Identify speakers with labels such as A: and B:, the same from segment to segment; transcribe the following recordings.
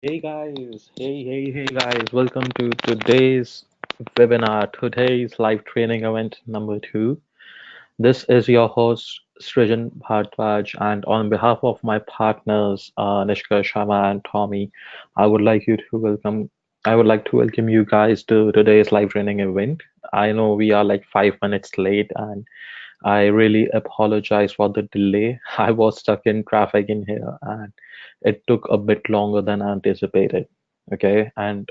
A: Hey guys, welcome to today's webinar, today's live training event number two. This is your host Srijan Bhartwaj, and on behalf of my partners Nishka Sharma and Tommy, I would like you to welcome. I would like to welcome you guys to today's live training event. I know we are like 5 minutes late, and I really apologize for the delay. I was stuck in traffic in here and it took a bit longer than anticipated. Okay, and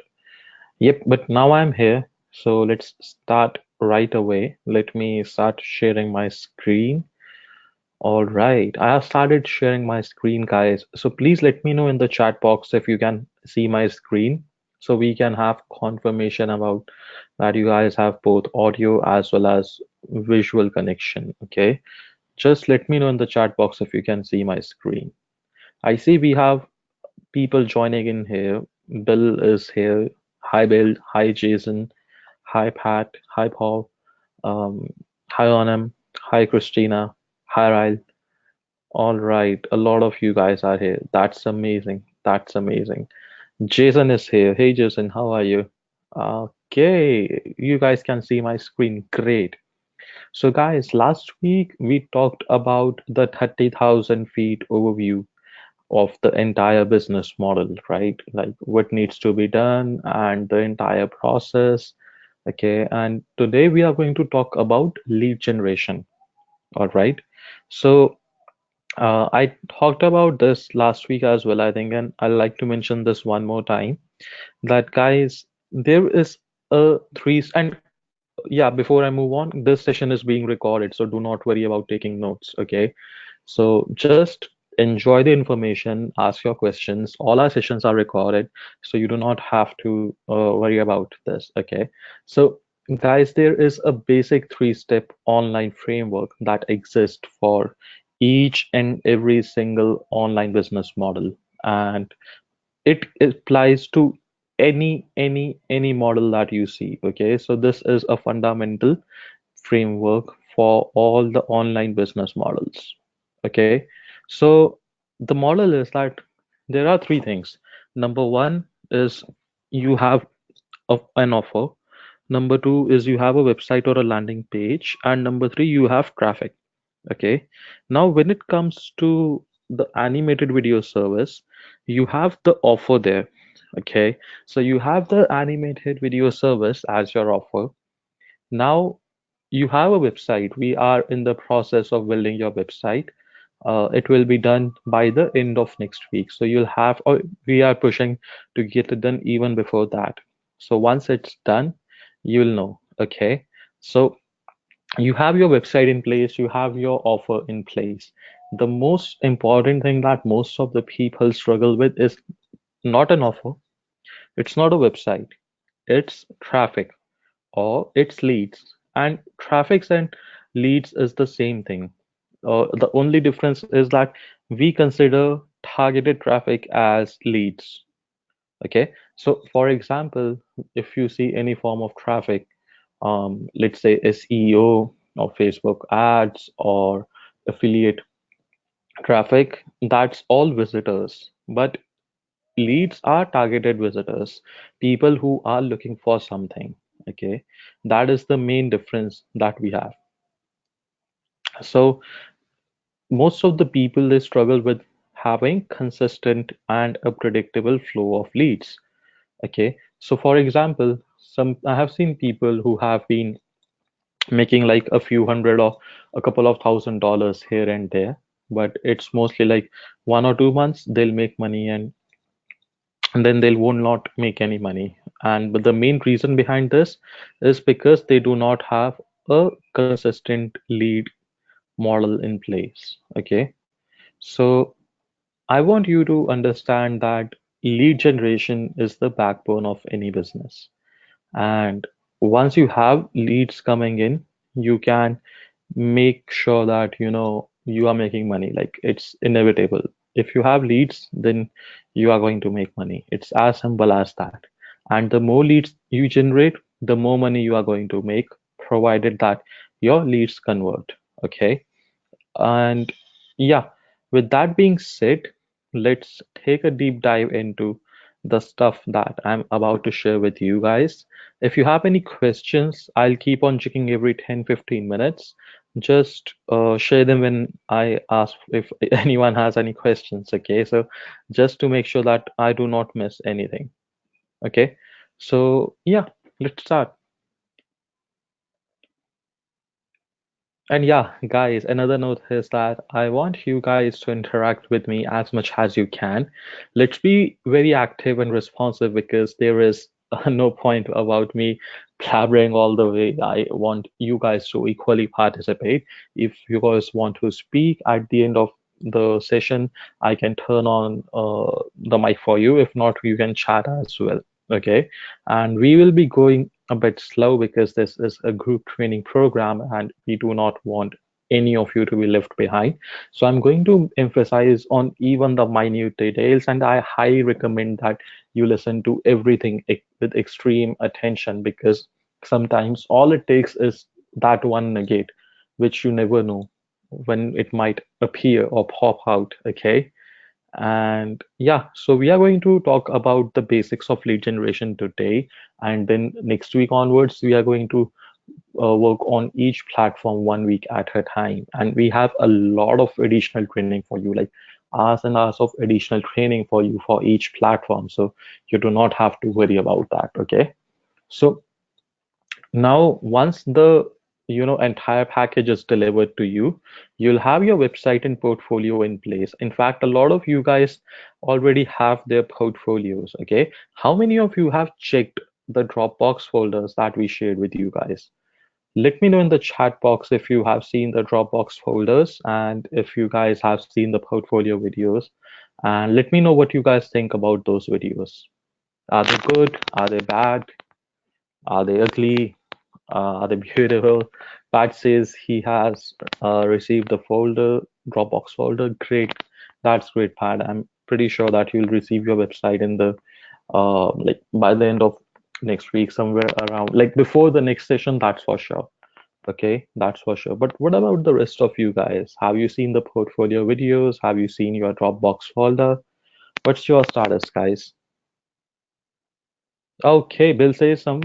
A: yep, but now I'm here. So let's start right away. Let me start sharing my screen. All right, I have started sharing my screen, guys. So please let me know in the chat box if you can see my screen so we can have confirmation about that you guys have both audio as well as visual connection. Okay. Just let me know in the chat box if you can see my screen. I see we have people joining in here. Bill is here. Hi, Bill. Hi, Jason. Hi, Pat. Hi, Paul. Um, Hi, Anam. Hi, Christina. Hi, Ryle. All right. A lot of you guys are here. That's amazing. That's amazing. Jason is here. Hey, Jason. How are you? Okay. You guys can see my screen. Great. So, guys, last week we talked about the 30,000 feet overview of the entire business model, right? Like what needs to be done and the entire process. Okay, and today we are going to talk about lead generation. All right. So, I talked about this last week as well, I think, and I'd like to mention this one more time that, guys, there is a three, and yeah, before I move on, this session is being recorded, so do not worry about taking notes, okay? So just enjoy the information, ask your questions. All our sessions are recorded, so you do not have to worry about this, okay? So, guys, there is a basic three-step online framework that exists for each and every single online business model, and it applies to any model that you see. Okay, so this is a fundamental framework for all the online business models. Okay, so the model is that there are three things. Number one is you have an offer. Number two is you have a website or a landing page, and number three you have traffic. Okay, now when it comes to the animated video service, you have the offer there. Okay, so you have the animated video service as your offer. Now you have a website. We are in the process of building your website. It will be done by the end of next week. So you'll have, or we are pushing to get it done even before that. So once it's done, you'll know. Okay. So you have your website in place, you have your offer in place. The most important thing that most of the people struggle with is not an offer, it's not a website, it's traffic or it's leads. And traffic and leads is the same thing. The only difference is that we consider targeted traffic as leads. Okay, so for example, if you see any form of traffic, let's say SEO or Facebook ads or affiliate traffic, that's all visitors. But leads are targeted visitors, people who are looking for something. Okay, that is the main difference that we have. So most of the people they struggle with having consistent and a predictable flow of leads. Okay, so for example, some I have seen people who have been making like a few hundred or a couple of $1,000s here and there, but it's mostly like 1 or 2 months they'll make money and then they will not make any money. And but the main reason behind this is because they do not have a consistent lead model in place. Okay, so I want you to understand that lead generation is the backbone of any business. And once you have leads coming in, you can make sure that you are making money. Like it's inevitable. If you have leads, then you are going to make money. It's as simple as that. And the more leads you generate, the more money you are going to make, provided that your leads convert. Okay. And yeah, with that being said, let's take a deep dive into the stuff that I'm about to share with you guys. If you have any questions, I'll keep on checking every 10-15 minutes. Just share them when I ask if anyone has any questions. Okay, so just to make sure that I do not miss anything. Okay, so yeah, let's start. And yeah, guys, another note is that I want you guys to interact with me as much as you can. Let's be very active and responsive because there is no point about me blabbering all the way. I want you guys to equally participate. If you guys want to speak at the end of the session, I can turn on the mic for you. If not, you can chat as well. Okay. And we will be going a bit slow because this is a group training program and we do not want any of you to be left behind. So I'm going to emphasize on even the minute details, and I highly recommend that you listen to everything with extreme attention because sometimes all it takes is that one nugget, which you never know when it might appear or pop out. Okay. And yeah, so we are going to talk about the basics of lead generation today. And then next week onwards, we are going to work on each platform 1 week at a time. And we have a lot of additional training for you, like hours and hours of additional training for you for each platform. So you do not have to worry about that. Okay. So now, once the entire package is delivered to you, you'll have your website and portfolio in place. In fact, a lot of you guys already have their portfolios. Okay, how many of you have checked the Dropbox folders that we shared with you guys? Let me know in the chat box if you have seen the Dropbox folders and if you guys have seen the portfolio videos. And let me know what you guys think about those videos. Are they good? Are they bad? Are they ugly? The beautiful. Pat says he has received the folder, Dropbox folder. Great. That's great, Pat. I'm pretty sure that you'll receive your website in the like by the end of next week, somewhere around like before the next session, that's for sure. Okay, that's for sure. But what about the rest of you guys? Have you seen the portfolio videos? Have you seen your Dropbox folder? What's your status, guys? Okay, Bill says some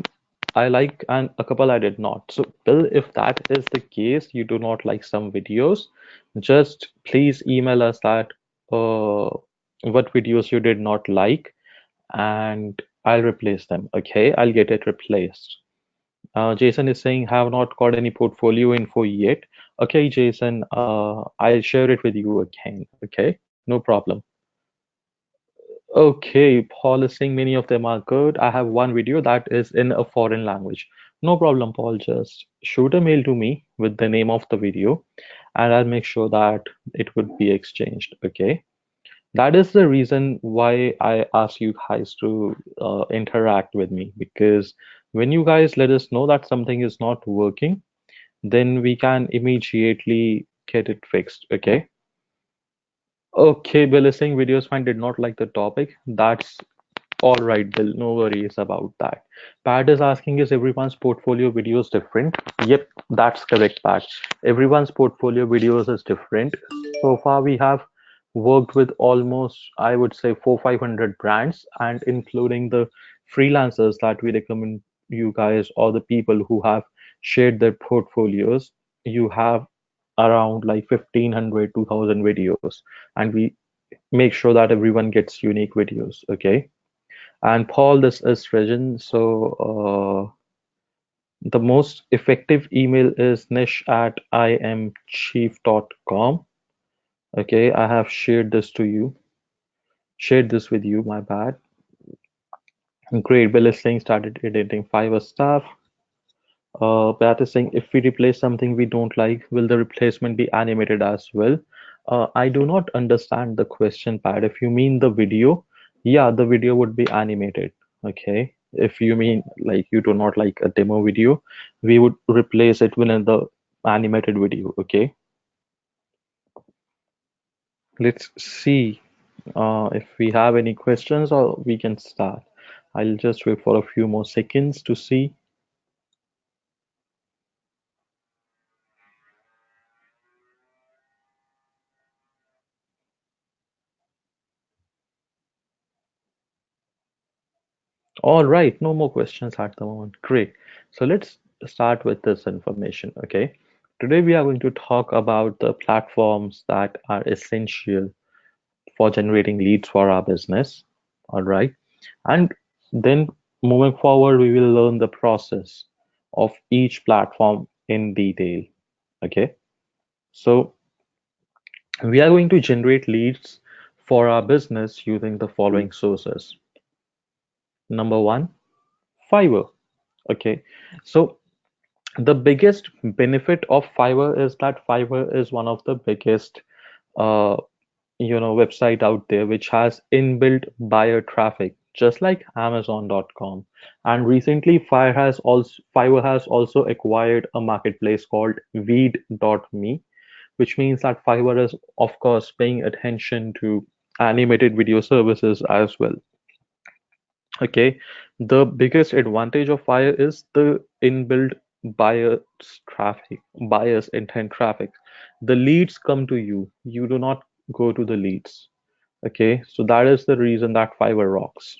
A: I like and a couple I did not. So, Bill, if that is the case, you do not like some videos, just please email us that what videos you did not like, and I'll replace them. Okay, I'll get it replaced. Jason is saying have not got any portfolio info yet. Okay, Jason, I'll share it with you again. Okay, no problem. Okay, Paul is saying many of them are good. I have one video that is in a foreign language. No problem, Paul. Just shoot a mail to me with the name of the video, and I'll make sure that it would be exchanged. Okay. That is the reason why I ask you guys to interact with me because when you guys let us know that something is not working, then we can immediately get it fixed. Okay. Okay, Bill is saying videos fine did not like the topic. That's all right, Bill, no worries about that. Pat is asking, is everyone's portfolio videos different? Yep, that's correct, Pat. Everyone's portfolio videos is different. So far, we have worked with almost, I would say, 400-500 brands, and including the freelancers that we recommend you guys or the people who have shared their portfolios, you have around like 1500 2000 videos, and we make sure that everyone gets unique videos. Okay. And Paul, this is Regin. So the most effective email is nish@imchief.com. Okay, I have shared this to you. Shared this with you, my bad. Great. Bill is saying started editing Fiverr stuff. Pat is saying if we replace something we don't like, will the replacement be animated as well? I do not understand the question, Pat. If you mean the video, yeah, the video would be animated. Okay. If you mean like you do not like a demo video, we would replace it with the animated video. Okay. Let's see if we have any questions or we can start. I'll just wait for a few more seconds to see. All right, no more questions at the moment. Great. So let's start with this information, okay? Today we are going to talk about the platforms that are essential for generating leads for our business. All right. And then moving forward, we will learn the process of each platform in detail. Okay. So we are going to generate leads for our business using the following sources. Number one, Fiverr. Okay. So the biggest benefit of Fiverr is that Fiverr is one of the biggest uh, website out there which has inbuilt buyer traffic just like Amazon.com. And recently Fiverr has also acquired a marketplace called Weed.me, which means that Fiverr is of course paying attention to animated video services as well. Okay, the biggest advantage of Fire is the inbuilt buyers traffic, buyers intent traffic. The leads come to you. You do not go to the leads. Okay, so that is the reason that Fiverr rocks.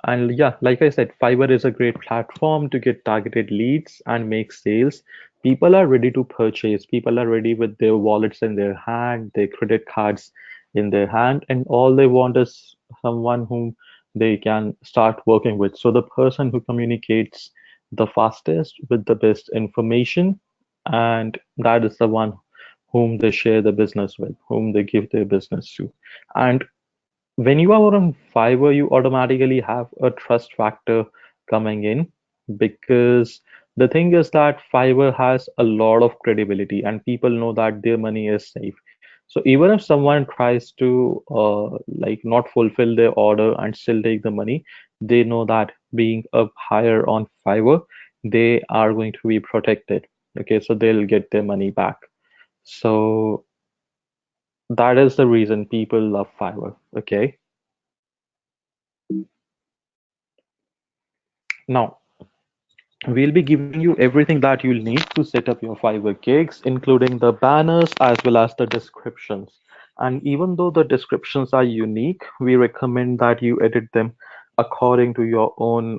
A: And yeah, like I said, Fiverr is a great platform to get targeted leads and make sales. People are ready to purchase. People are ready with their wallets in their hand, their credit cards in their hand, and all they want is someone whom they can start working with. So the person who communicates the fastest with the best information, and that is the one whom they share the business with, whom they give their business to. And when you are on Fiverr, you automatically have a trust factor coming in because the thing is that Fiverr has a lot of credibility and people know that their money is safe. So even if someone tries to like not fulfill their order and still take the money, they know that being up higher on Fiverr, they are going to be protected. Okay, so they'll get their money back. So that is the reason people love Fiverr. Okay. Now, we'll be giving you everything that you'll need to set up your Fiverr gigs, including the banners as well as the descriptions. And even though the descriptions are unique, we recommend that you edit them according to your own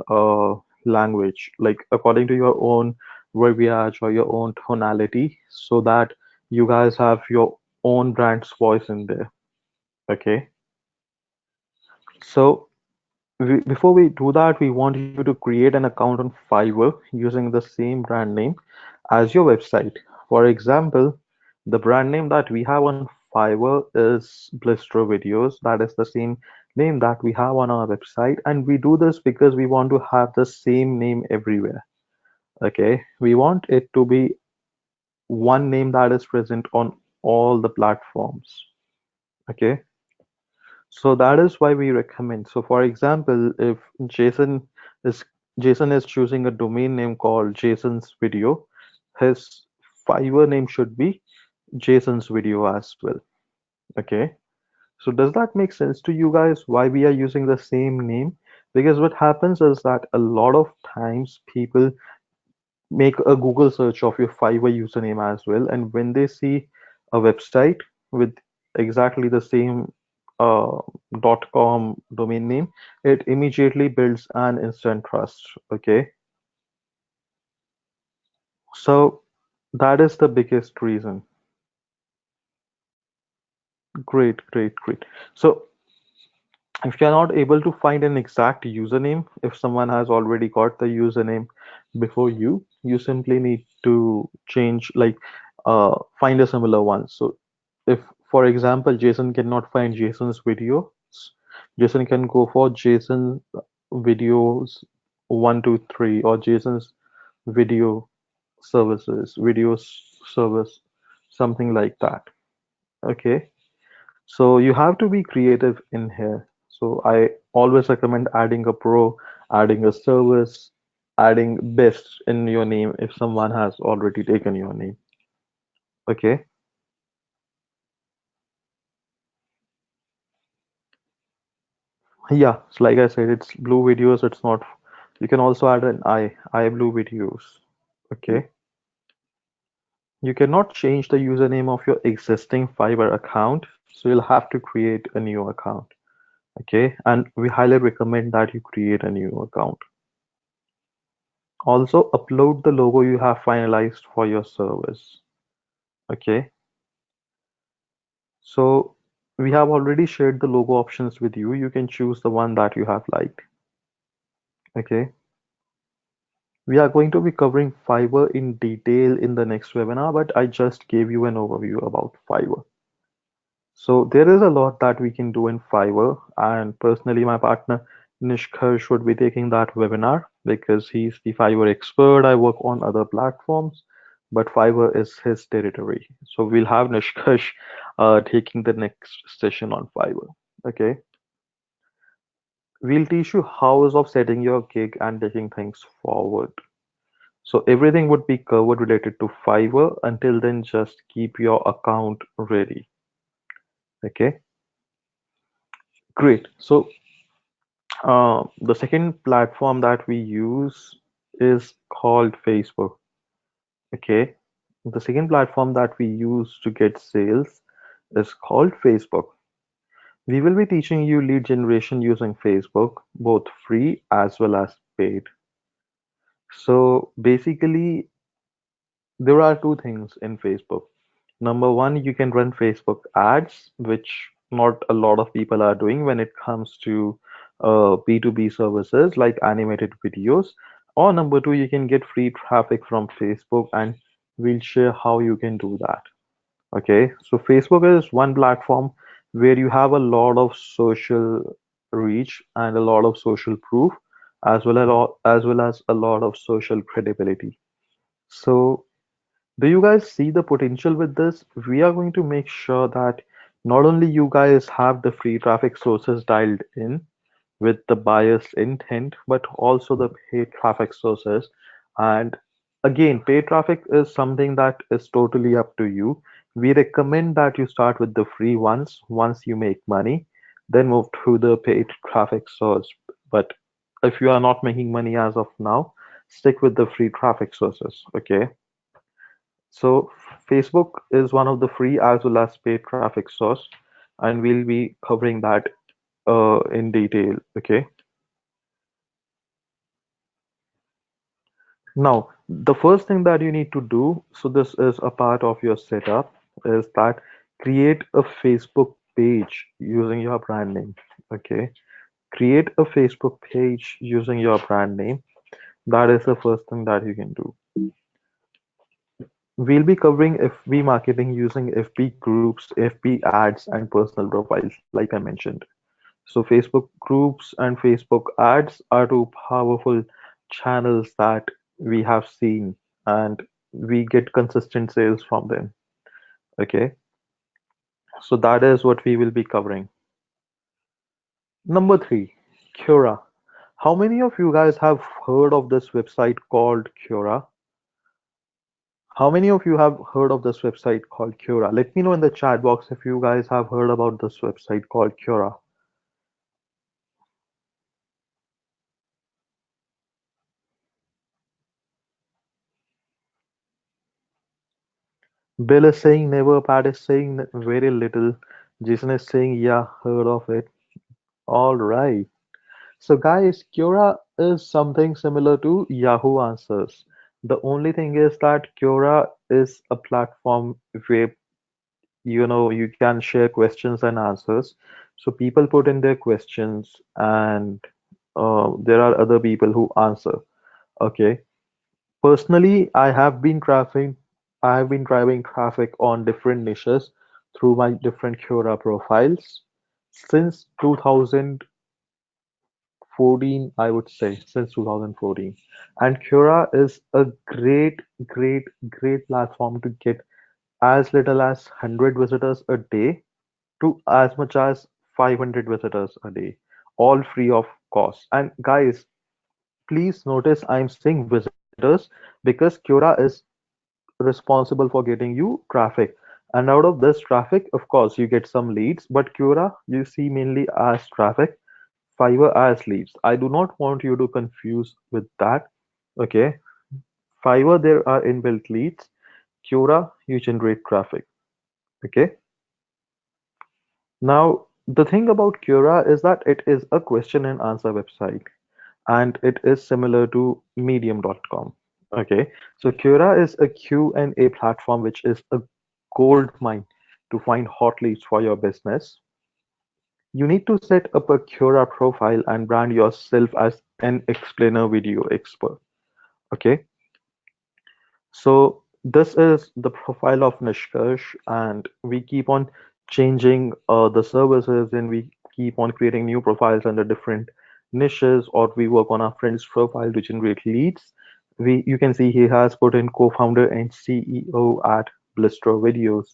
A: language, like according to your own verbiage or your own tonality, so that you guys have your own brand's voice in there. Okay. So before we do that, we want you to create an account on Fiverr using the same brand name as your website. For example, the brand name that we have on Fiverr is Blistro Videos. That is the same name that we have on our website. And we do this because we want to have the same name everywhere. Okay. We want it to be one name that is present on all the platforms. Okay. So that is why we recommend. So for example, if Jason is Jason is choosing a domain name called Jason's Video, his Fiverr name should be Jason's Video as well. Okay. So does that make sense to you guys why we are using the same name? Because what happens is that a lot of times people make a Google search of your Fiverr username as well, and when they see a website with exactly the same uh, .com domain name, it immediately builds an instant trust. Okay, so that is the biggest reason. Great, great, great. So if you're not able to find an exact username, if someone has already got the username before you, you simply need to change, like, find a similar one. So, if, for example, Jason cannot find Jason's videos, Jason can go for Jason videos 123 or Jason's video videos service, something like that. Okay. So you have to be creative in here. So I always recommend adding a pro, adding a service, adding best in your name if someone has already taken your name. Okay. Yeah. So like I said, it's blue videos. It's not. You can also add an I blue videos. Okay. You cannot change the username of your existing Fiverr account, so you'll have to create a new account. Okay, and we highly recommend that you create a new account. Also, upload the logo you have finalized for your service. Okay, so we have already shared the logo options with you. You can choose the one that you have liked. Okay, we are going to be covering Fiverr in detail in the next webinar, but I just gave you an overview about Fiverr. So there is a lot that we can do in Fiverr, and personally, my partner Nishkar would be taking that webinar because he's the Fiverr expert. I work on other platforms, but Fiverr is his territory. So we'll have Nishkash taking the next session on Fiverr. Okay, we'll teach you hows of setting your gig and taking things forward. So everything would be covered related to Fiverr. Until then, just keep your account ready. Okay, great. So the second platform that we use is called Facebook. Okay. The second platform that we use to get sales is called Facebook. We will be teaching you lead generation using Facebook, both free as well as paid. So basically, there are two things in Facebook. Number one, you can run Facebook ads, which not a lot of people are doing when it comes to B2B services like animated videos. Or number two, you can get free traffic from Facebook, and we'll share how you can do that. Okay, so Facebook is one platform where you have a lot of social reach and a lot of social proof, as well as a lot of social credibility. So do you guys see the potential with this? We are going to make sure that not only you guys have the free traffic sources dialed in with the biased intent, but also the paid traffic sources. And again, paid traffic is something that is totally up to you. We recommend that you start with the free ones once you make money, then move to the paid traffic source. But if you are not making money as of now, stick with the free traffic sources. Okay. So Facebook is one of the free as well as paid traffic source, and we'll be covering that in detail. Okay. Now, the first thing that you need to do, so this is a part of your setup, is that create a Facebook page using your brand name. Okay. Create a Facebook page using your brand name. That is the first thing that you can do. We'll be covering FB marketing using FB groups, FB ads, and personal profiles, like I mentioned. So Facebook groups and Facebook ads are two powerful channels that we have seen, and we get consistent sales from them. Okay, so that is what we will be covering. Number three, Cura. How many of you guys have heard of this website called Cura? How many of you have heard of this website called Cura? Let me know in the chat box if you guys have heard about this website called Cura. Bill is saying never, Pat is saying very little, Jason is saying yeah, heard of it. All right. So guys, Quora is something similar to Yahoo Answers. The only thing is that Quora is a platform where you can share questions and answers. So people put in their questions, and there are other people who answer. Okay. Personally, I have been driving traffic on different niches through my different Quora profiles since 2014, I would say, since 2014. And Quora is a great, great, great platform to get as little as 100 visitors a day to as much as 500 visitors a day, all free of cost. And guys, please notice I'm saying visitors because Quora is responsible for getting you traffic. And out of this traffic, of course, you get some leads, but Quora you see mainly as traffic, Fiverr as leads. I do not want you to confuse with that. Okay. Fiverr, there are inbuilt leads. Quora, you generate traffic. Okay. Now, The thing about Quora is that it is a question and answer website, and it is similar to medium.com. Okay, so Quora is a Q&A platform which is a gold mine to find hot leads for your business. You need to set up a Quora profile and brand yourself as an explainer video expert. Okay, so this is the profile of Nishkarsh, and we keep on changing the services, and we keep on creating new profiles under different niches, or we work on our friend's profile to generate leads. You can see he has put in co-founder and CEO at Blistro Videos,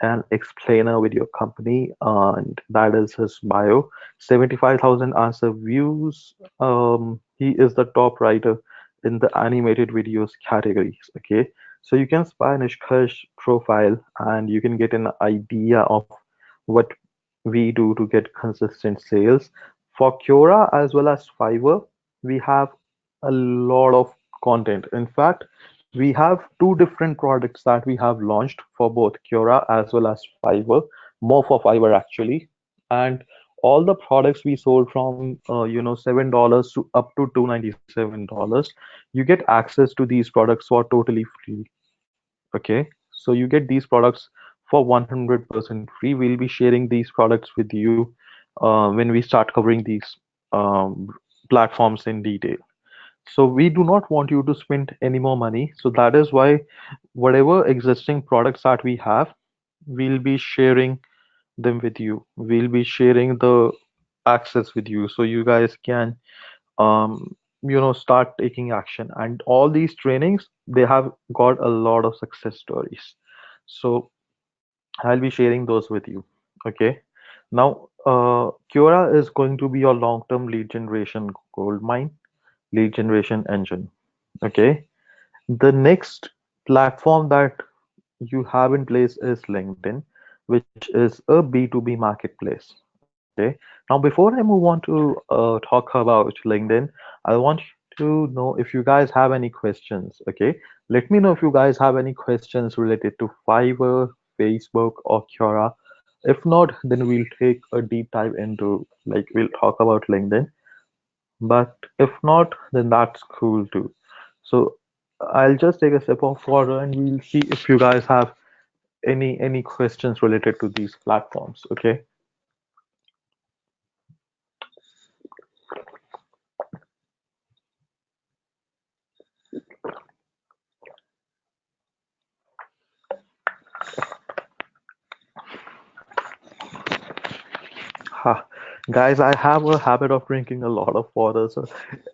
A: an explainer with your company, and that is his bio. 75,000 answer views. He is the top writer in the animated videos categories. Okay, so you can spy Nishkar's profile and you can get an idea of what we do to get consistent sales. For Quora as well as Fiverr, we have a lot of content. In fact, we have two different products that we have launched for both Quora as well as Fiverr, more for Fiverr actually. And all the products we sold from $7 to up to $297, you get access to these products for totally free. Okay, so you get these products for 100% free. We'll be sharing these products with you when we start covering these um, platforms in detail. So we do not want you to spend any more money. So that is why whatever existing products that we have, we'll be sharing them with you. We'll be sharing the access with you so you guys can start taking action. And all these trainings, they have got a lot of success stories. So I'll be sharing those with you. Okay. Now, Quora is going to be your long-term lead generation gold mine, lead generation engine. Okay. The next platform that you have in place is LinkedIn, which is a B2B marketplace. Okay. Now, before I move on to talk about LinkedIn, I want to know if you guys have any questions. Okay. Let me know if you guys have any questions related to Fiverr, Facebook, or Quora. If not, then we'll take a deep dive into, like, we'll talk about LinkedIn. But if not, then that's cool too. So I'll just take a sip of water and we'll see if you guys have any questions related to these platforms. Okay. Ha. Guys, I have a habit of drinking a lot of water, so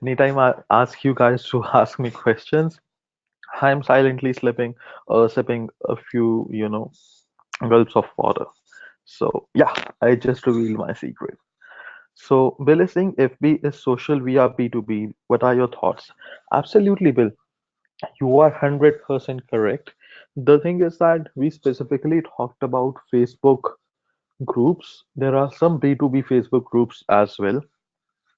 A: anytime I ask you guys to ask me questions, I'm silently sipping a few, gulps of water. So yeah, I just revealed my secret. So Bill is saying FB is social, we are B2B. What are your thoughts? Absolutely, Bill. You are 100% correct. The thing is that we specifically talked about Facebook groups. There are some B2B Facebook groups as well.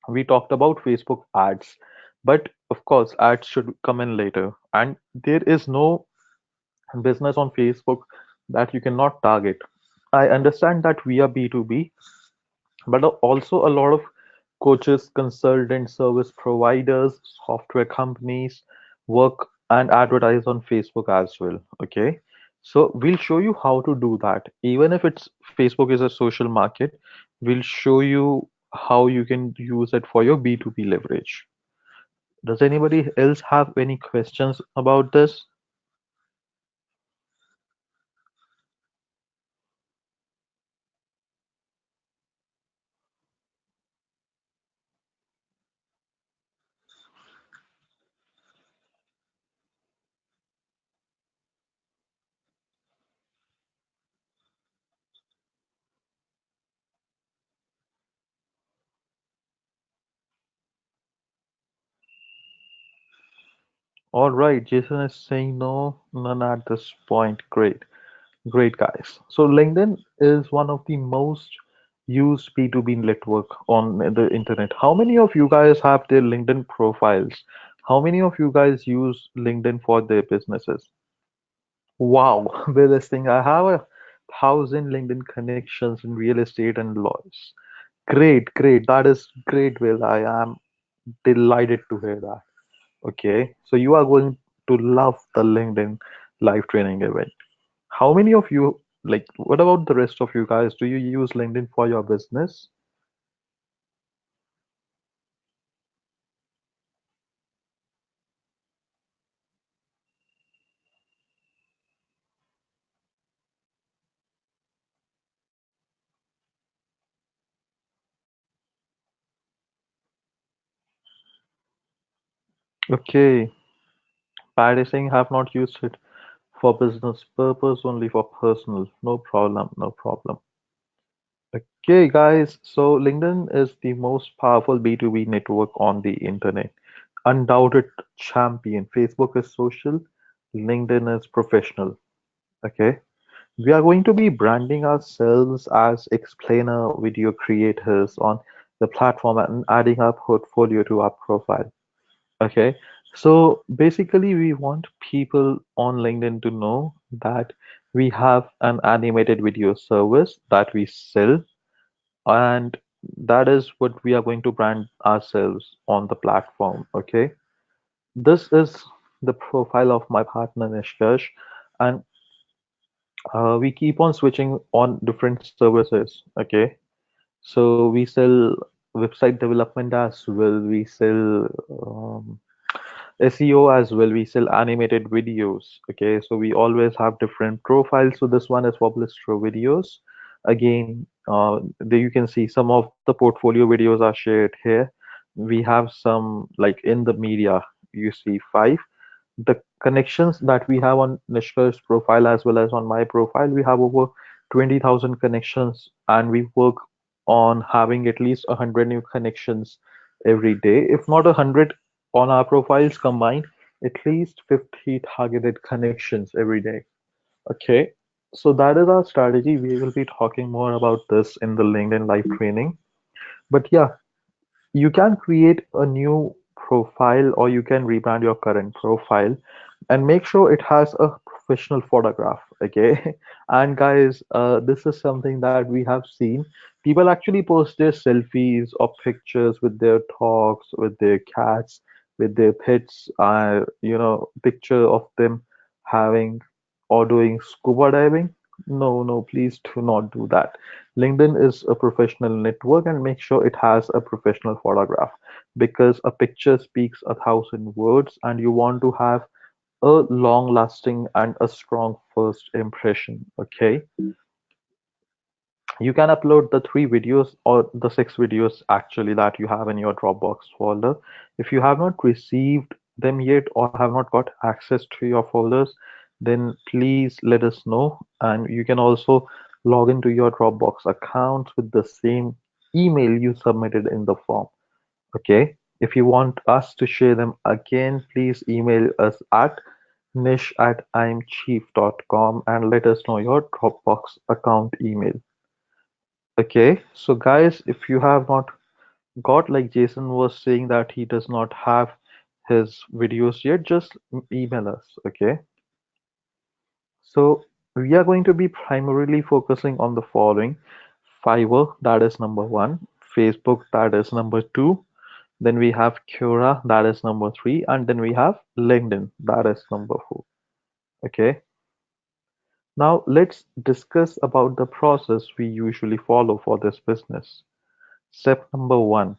A: We talked about Facebook ads, but of course, ads should come in later. And there is no business on Facebook that you cannot target. I understand that we are B2B, but also a lot of coaches, consultants, service providers, software companies work and advertise on Facebook as well. Okay. So we'll show you how to do that. Even if it's Facebook is a social market, we'll show you how you can use it for your B2B leverage. Does anybody else have any questions about this? All right, Jason is saying no, none at this point. Great. Great, guys. So LinkedIn is one of the most used B2B network on the internet. How many of you guys have their LinkedIn profiles? How many of you guys use LinkedIn for their businesses? Wow, with this thing, I have a 1,000 LinkedIn connections in real estate and laws. Great, great. That is great, Will. I am delighted to hear that. Okay, so you are going to love the LinkedIn live training event. How many of you, like, what about the rest of you guys? Do you use LinkedIn for your business? Okay, practicing have not used it for business purpose, only for personal. No problem, no problem. Okay, guys, so LinkedIn is the most powerful B2B network on the internet. Undoubted champion. Facebook is social, LinkedIn is professional. Okay, we are going to be branding ourselves as explainer video creators on the platform and adding our portfolio to our profile. Okay, so basically, we want people on LinkedIn to know that we have an animated video service that we sell, and that is what we are going to brand ourselves on the platform. Okay, this is the profile of my partner Nishkash, and we keep on switching on different services. Okay, so we sell website development as well, we sell SEO as well, we sell animated videos. Okay, so we always have different profiles. So this one is published through videos. Again, there you can see some of the portfolio videos are shared here. We have some like in the media, you see five. The connections that we have on Nishka's profile as well as on my profile, we have over 20,000 connections, and we work on having at least 100 new connections every day. If not 100 on our profiles combined, at least 50 targeted connections every day. Okay, so that is our strategy. We will be talking more about this in the LinkedIn live training. But yeah, you can create a new profile or you can rebrand your current profile and make sure it has a professional photograph. Okay, and guys, this is something that we have seen. People actually post their selfies or pictures with their dogs, with their cats, with their pets, picture of them having or doing scuba diving. No, no, please do not do that. LinkedIn is a professional network, and make sure it has a professional photograph, because a picture speaks 1,000 words and you want to have a long lasting and a strong first impression. Okay, you can upload the 3 videos or the 6 videos actually that you have in your Dropbox folder. If you have not received them yet or have not got access to your folders, then please let us know. And you can also log into your Dropbox account with the same email you submitted in the form. Okay. If you want us to share them again, please email us at nish@imchief.com and let us know your Dropbox account email. Okay, so guys, if you have not got, like Jason was saying that he does not have his videos yet, just email us. Okay, so we are going to be primarily focusing on the following: Fiverr, that is number one; Facebook, that is number two; then we have Quora, that is number three; and then we have LinkedIn, that is number four. Okay, now let's discuss about the process we usually follow for this business. Step number one,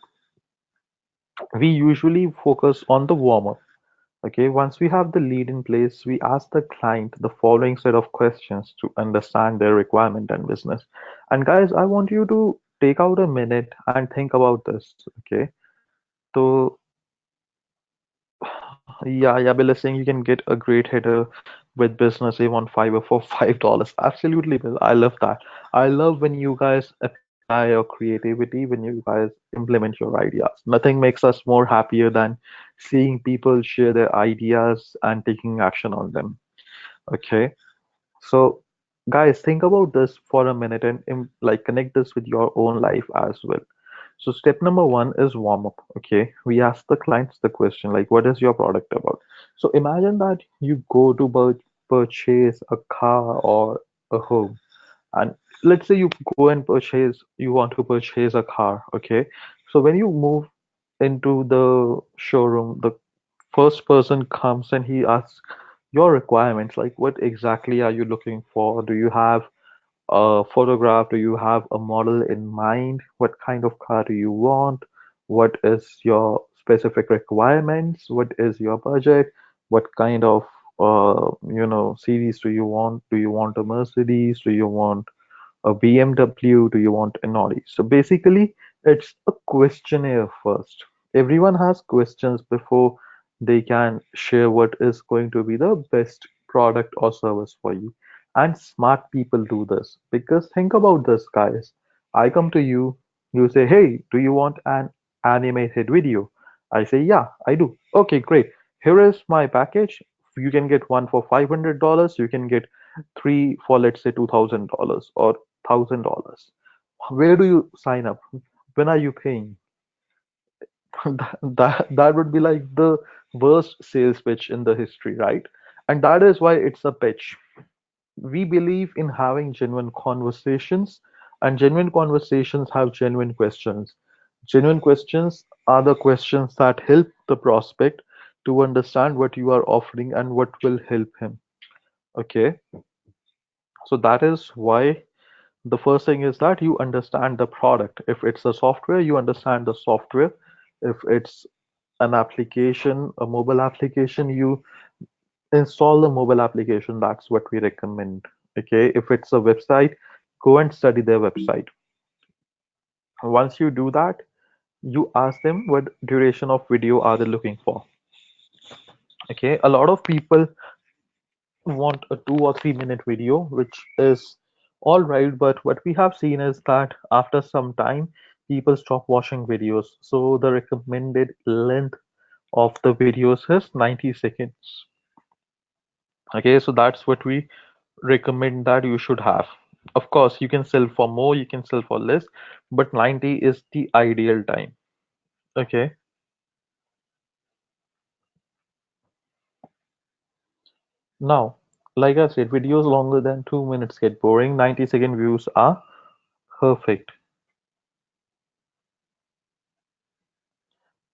A: we usually focus on the warm-up. Okay, once we have the lead in place, we ask the client the following set of questions to understand their requirement and business. And guys, I want you to take out a minute and think about this. Okay, so yeah, Bill is saying you can get a great header with business save on Fiverr for $5. Absolutely, Bill. I love that. I love when you guys apply your creativity, when you guys implement your ideas. Nothing makes us more happier than seeing people share their ideas and taking action on them. Okay. So, guys, think about this for a minute and like connect this with your own life as well. So, step number one is warm up. Okay, we ask the clients the question like, "What is your product about?" So, imagine that you go to purchase a car or a home, And let's say you go and purchase, you want to purchase a car, okay? So when you move into the showroom, the first person comes and he asks your requirements, like what exactly are you looking for? Do you have a photograph? Do you have a model in mind? What kind of car do you want? What is your specific requirements? What is your budget? What kind of series do you want? Do you want a Mercedes? Do you want a BMW? Do you want an Audi? So basically, it's a questionnaire first. Everyone has questions before they can share what is going to be the best product or service for you. And smart people do this because think about this, guys. I come to you, you say, hey, do you want an animated video? I say, yeah, I do. Okay, great. Here is my package. You can get one for $500. You can get three for, let's say, $2,000 or $1,000. Where do you sign up? When are you paying? That would be like the worst sales pitch in the history, right? And that is why it's a pitch. We believe in having genuine conversations, and genuine conversations have genuine questions. Genuine questions are the questions that help the prospect to understand what you are offering and what will help him. Okay, so that is why the first thing is that you understand the product. If it's a software, you understand the software. If it's an application, a mobile application, you install the mobile application. That's what we recommend. Okay, if it's a website, go and study their website. Once you do that, you ask them what duration of video are they looking for. Okay, a lot of people want a 2 or 3 minute video, which is all right, but what we have seen is that after some time, people stop watching videos. So the recommended length of the videos is 90 seconds. Okay, so that's what we recommend that you should have. Of course, you can sell for more, you can sell for less, but 90 is the ideal time. Okay, now, like I said, videos longer than 2 minutes get boring. 90-second views are perfect.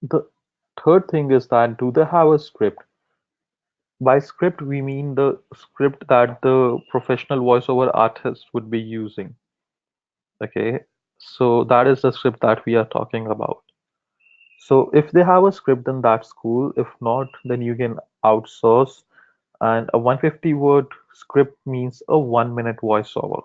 A: The third thing is that do they have a script? By script, we mean the script that the professional voiceover artist would be using. Okay, so that is the script that we are talking about. So if they have a script, then that's cool. If not, then you can outsource. And a 150 word script means a 1 minute voiceover.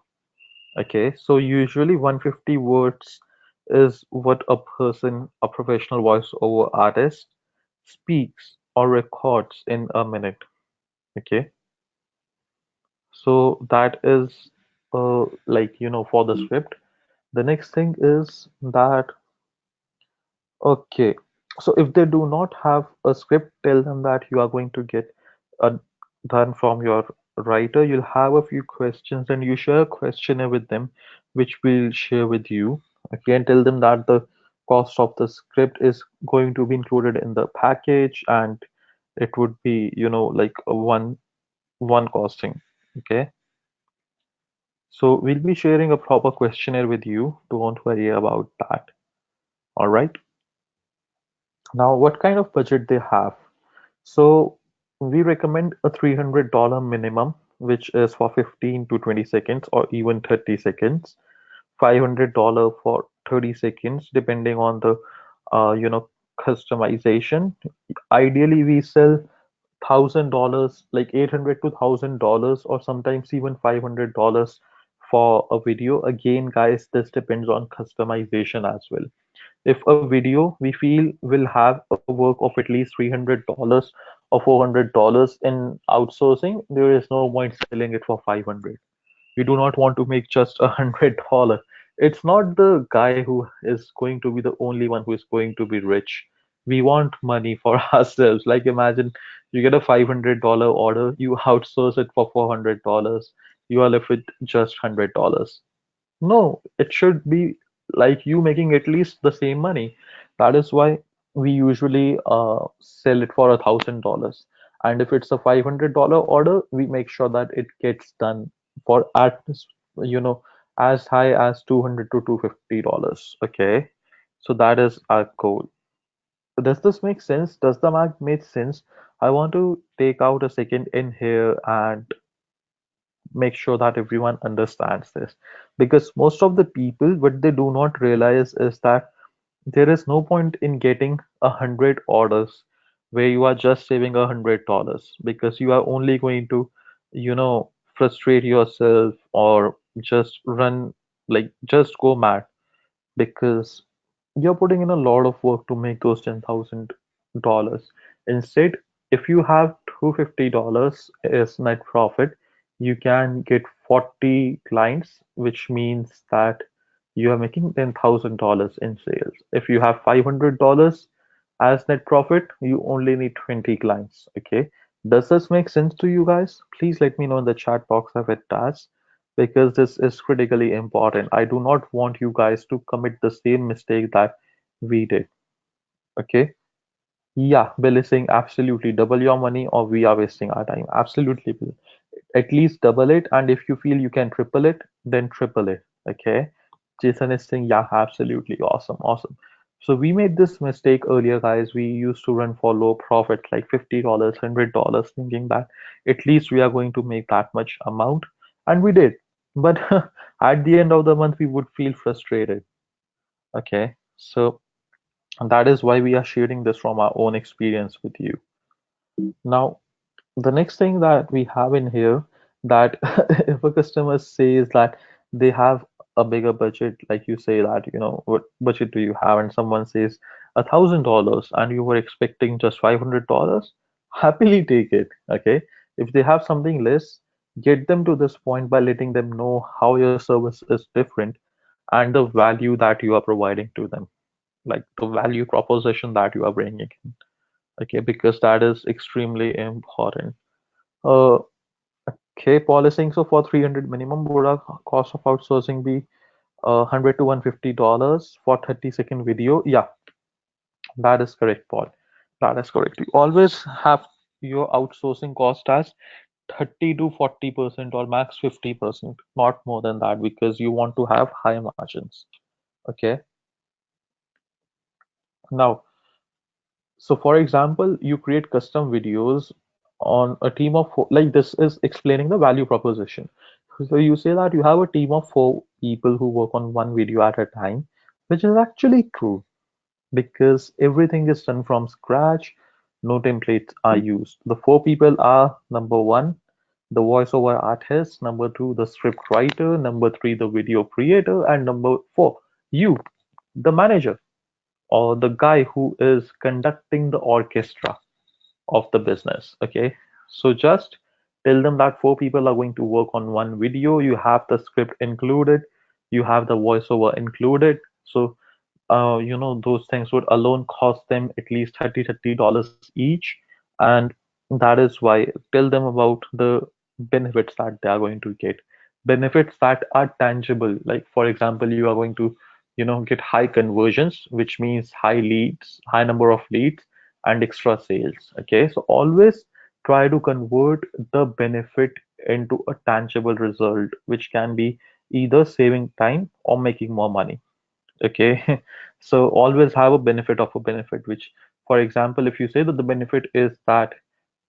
A: Okay, so usually 150 words is what a person, a professional voiceover artist, speaks or records in a minute. Okay, so that is for the script. The next thing is that okay, so if they do not have a script, tell them that you are going to get a done from your writer. You'll have a few questions and you share a questionnaire with them, which we'll share with you. Okay, and tell them that the cost of the script is going to be included in the package and it would be, like a one costing. Okay. So we'll be sharing a proper questionnaire with you. Don't worry about that. All right. Now, what kind of budget they have? So we recommend a $300 minimum, which is for 15 to 20 seconds or even 30 seconds. $500 for 30 seconds, depending on the customization. Ideally, we sell $1,000, like 800 to $1,000, or sometimes even $500 for a video. Again, guys, this depends on customization as well. If a video we feel will have a work of at least $300 or $400 in outsourcing, there is no point selling it for 500. We do not want to make just $100. It's not the guy who is going to be the only one who is going to be rich. We want money for ourselves. Like imagine you get a $500 order, you outsource it for $400, you are left with just $100. No, it should be like you making at least the same money. That is why we usually sell it for $1,000. And if it's a $500 order, we make sure that it gets done for at as high as 200 to $250. Okay, so that is our goal. Does this make sense? Does the math make sense? I want to take out a second in here and make sure that everyone understands this, because most of the people, what they do not realize is that there is no point in getting 100 orders where you are just saving $100, because you are only going to, frustrate yourself or just run, like just go mad, because you're putting in a lot of work to make those $10,000. Instead, if you have $250 as net profit, you can get 40 clients, which means that you are making $10,000 in sales. If you have $500 as net profit, you only need 20 clients. Okay. Does this make sense to you guys? Please let me know in the chat box if it does, because this is critically important. I do not want you guys to commit the same mistake that we did. Okay. Yeah, Bill is saying absolutely double your money or we are wasting our time. Absolutely, Bill. At least double it, and if you feel you can triple it, then triple it. Okay. Jason is saying, yeah, absolutely. Awesome, awesome. So we made this mistake earlier, guys. We used to run for low profits like $50, $100, thinking that at least we are going to make that much amount. And we did. But at the end of the month, we would feel frustrated. Okay. So that is why we are sharing this from our own experience with you. Now, the next thing that we have in here, that if a customer says that they have a bigger budget, like you say that, what budget do you have? And someone says $1,000 and you were expecting just $500, happily take it. Okay. If they have something less, get them to this point by letting them know how your service is different and the value that you are providing to them, like the value proposition that you are bringing in. Okay, because that is extremely important. Uh, Okay, policing. So for 300 minimum, would our cost of outsourcing be 100 to $150 for 30-second video? Yeah, that is correct, Paul. That is correct. You always have your outsourcing cost as 30 to 40% or max 50%, not more than that, because you want to have high margins. Okay. Now, so for example, you create custom videos on a team of four, like this is explaining the value proposition. So you say that you have a team of four people who work on one video at a time, which is actually true because everything is done from scratch. No templates are used. The four people are: number one, the voiceover artist; number two, the script writer; number three, the video creator; and number four, you, the manager, or the guy who is conducting the orchestra of the business. Okay, so just tell them that four people are going to work on one video. You have the script included, you have the voiceover included. So those things would alone cost them at least $30 each. And that is why, tell them about the benefits that they are going to get. Benefits that are tangible. Like, for example, you are going to, get high conversions, which means high leads, high number of leads, and extra sales. Okay, so always try to convert the benefit into a tangible result, which can be either saving time or making more money. Okay, so always have a benefit of a benefit, which, for example, if you say that the benefit is that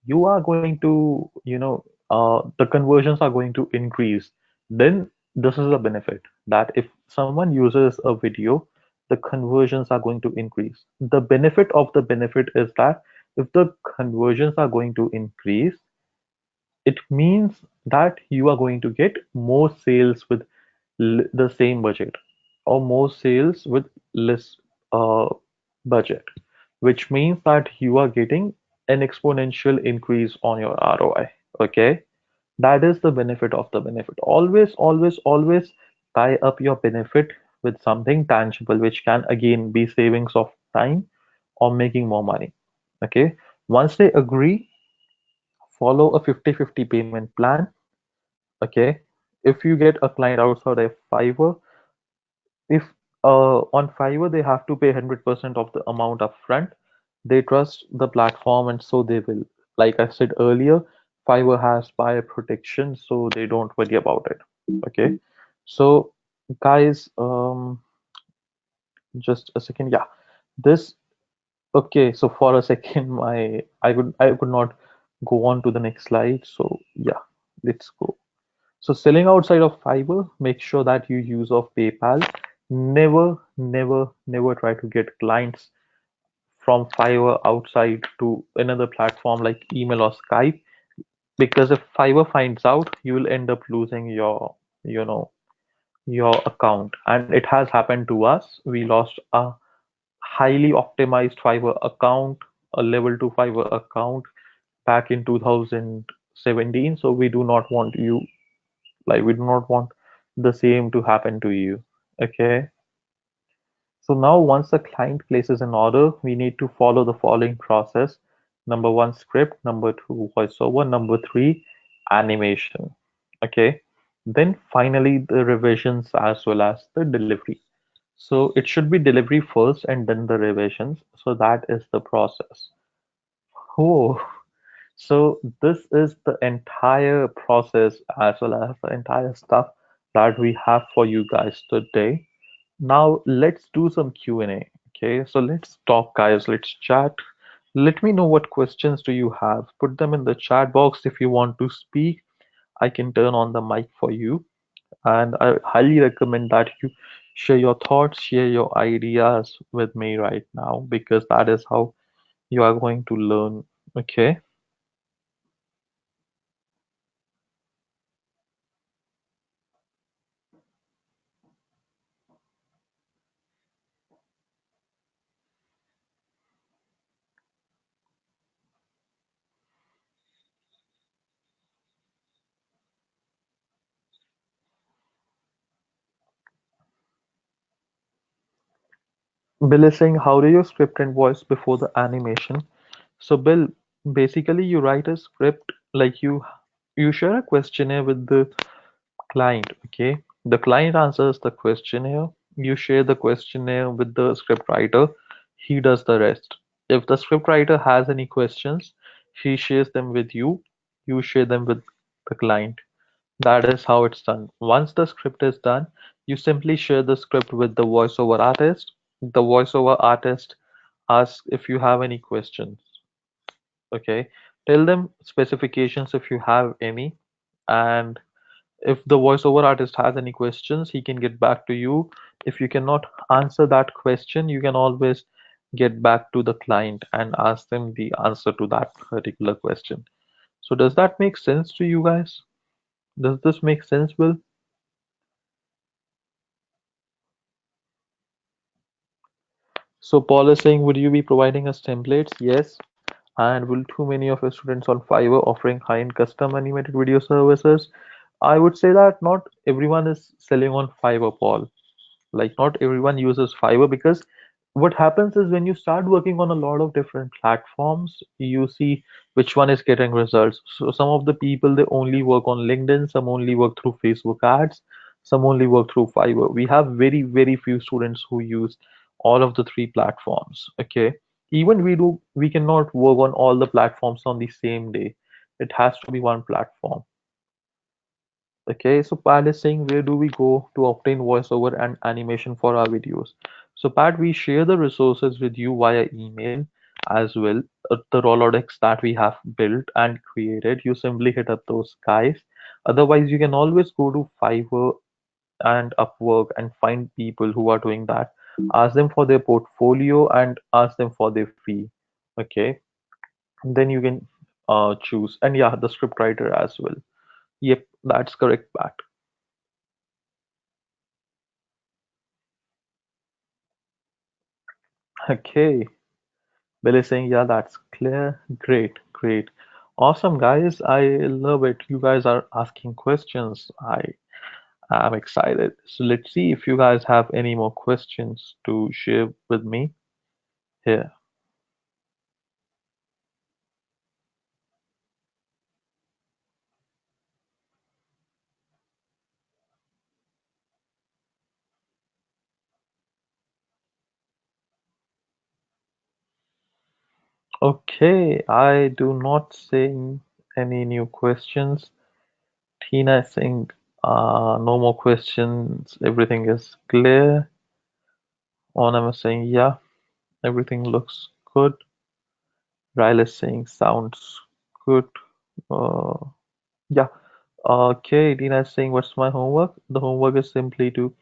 A: you are going to, the conversions are going to increase, then this is a benefit that if someone uses a video, the conversions are going to increase. The benefit of the benefit is that if the conversions are going to increase, it means that you are going to get more sales with the same budget, or more sales with less uh, budget, which means that you are getting an exponential increase on your ROI. Okay, that is the benefit of the benefit. Always, always, always tie up your benefit with something tangible, which can again be savings of time or making more money. Okay, once they agree, follow a 50-50 payment plan. Okay, if you get a client outside of Fiverr, if on Fiverr they have to pay 100% of the amount upfront, they trust the platform and so they will. Like I said earlier, Fiverr has buyer protection, so they don't worry about it. Okay, so Guys, just a second. Yeah, this okay. So for a second, my I could not go on to the next slide. So yeah, let's go. So selling outside of Fiverr, make sure that you use of PayPal. Never, never, never try to get clients from Fiverr outside to another platform like email or Skype, because if Fiverr finds out, you will end up losing your, you know, your account. And it has happened to us. We lost a highly optimized Fiverr account, a level 2 Fiverr account back in 2017. So we do not want you, like, we do not want the same to happen to you. Okay. So now once the client places an order, we need to follow the following process. Number one, script. Number two, voiceover. Number three, animation. Okay. Then finally, the revisions as well as the delivery. So it should be delivery first and then the revisions. So that is the process. Oh, so this is the entire process as well as the entire stuff that we have for you guys today. Now let's do some Q&A. Okay, so let's talk, guys. Let's chat. Let me know what questions do you have. Put them in the chat box if you want to speak. I can turn on the mic for you. And I highly recommend that you share your thoughts, share your ideas with me right now, because that is how you are going to learn. Okay. Bill is saying, how do you script and voice before the animation? So Bill, basically you write a script, like you share a questionnaire with the client, okay? The client answers the questionnaire. You share the questionnaire with the script writer. He does the rest. If the script writer has any questions, he shares them with you. You share them with the client. That is how it's done. Once the script is done, you simply share the script with the voiceover artist. The voiceover artist asks if you have any questions. Okay. Tell them specifications if you have any. And if the voiceover artist has any questions, he can get back to you. If you cannot answer that question, you can always get back to the client and ask them the answer to that particular question. So does that make sense to you guys? Does this make sense, Will? So Paul is saying, would you be providing us templates? Yes. And will too many of your students on Fiverr offering high-end custom animated video services? I would say that not everyone is selling on Fiverr, Paul. Like not everyone uses Fiverr, because what happens is when you start working on a lot of different platforms, you see which one is getting results. So some of the people, they only work on LinkedIn, some only work through Facebook ads, some only work through Fiverr. We have very, very few students who use all of the three platforms. Okay. Even we cannot work on all the platforms on the same day. It has to be one platform. Okay, so Pat is saying, where do we go to obtain voiceover and animation for our videos? So Pat, we share the resources with you via email as well. The Rolodex that we have built and created, you simply hit up those guys. Otherwise, you can always go to Fiverr and Upwork and find people who are doing that. Ask them for their portfolio and ask them for their fee. Okay, then you can choose. And yeah, the script writer as well. Yep, that's correct, Pat. Okay. Bill is saying, yeah, that's clear. Great, great. Awesome, guys. I love it. You guys are asking questions. I am excited. So let's see if you guys have any more questions to share with me here. Okay, I do not see any new questions. Tina is saying, No more questions. Everything is clear. On is saying, yeah, everything looks good. Ryle is saying, sounds good. Uh, yeah. Okay, Dina is saying, what's my homework? The homework is simply to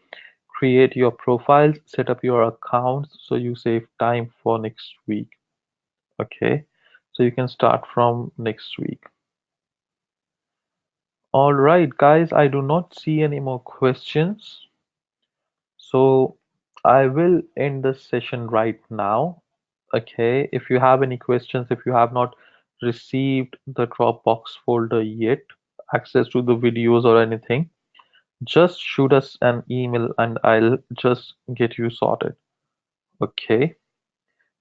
A: create your profiles, set up your accounts so you save time for next week. Okay, so you can start from next week. All right, guys, I do not see any more questions. So I will end the session right now. Okay, if you have any questions, if you have not received the Dropbox folder yet, access to the videos or anything, just shoot us an email and I'll just get you sorted. Okay.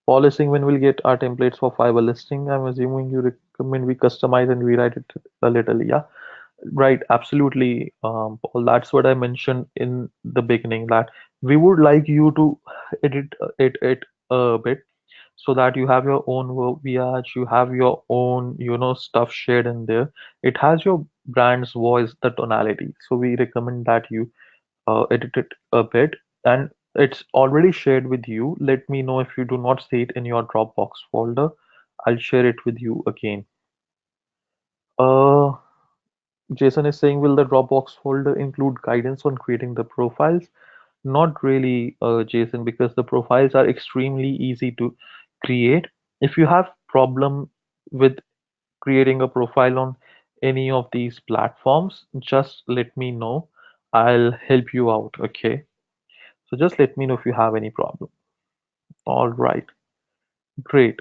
A: Policing, when we'll get our templates for Fiverr listing, I'm assuming you recommend we customize and rewrite it a little, yeah? Right, absolutely, Paul. That's what I mentioned in the beginning, that we would like you to edit it a bit so that you have your own verbiage, you have your own, stuff shared in there. It has your brand's voice, the tonality. So we recommend that you edit it a bit, and it's already shared with you. Let me know if you do not see it in your Dropbox folder. I'll share it with you again. Uh, Jason is saying, will the Dropbox folder include guidance on creating the profiles? Not really, Jason, because the profiles are extremely easy to create. If you have problem with creating a profile on any of these platforms, just let me know. I'll help you out, okay? So just let me know if you have any problem. All right, great.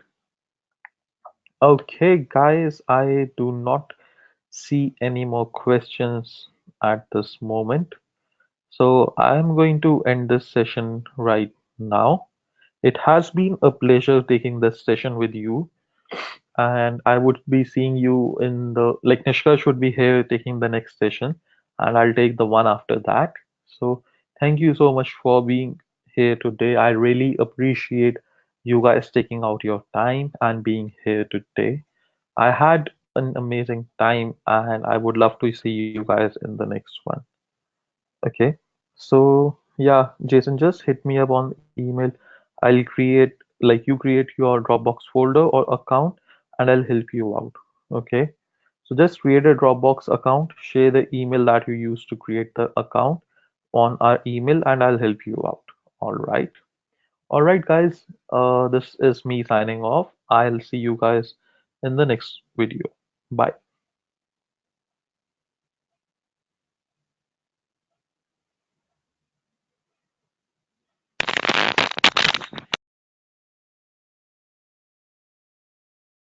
A: Okay, guys, I do not see any more questions at this moment. So I'm going to end this session right now. It has been a pleasure taking this session with you, and I would be seeing you in the, like, Nishka should be here taking the next session, and I'll take the one after that. So thank you so much for being here today. I really appreciate you guys taking out your time and being here today. I had an amazing time, and I would love to see you guys in the next one. Okay. So yeah, Jason, just hit me up on email. I'll create, like, you create your Dropbox folder or account, and I'll help you out. Okay. So just create a Dropbox account, share the email that you used to create the account on our email, and I'll help you out. All right. All right, guys. This is me signing off. I'll see you guys in the next video. Bye.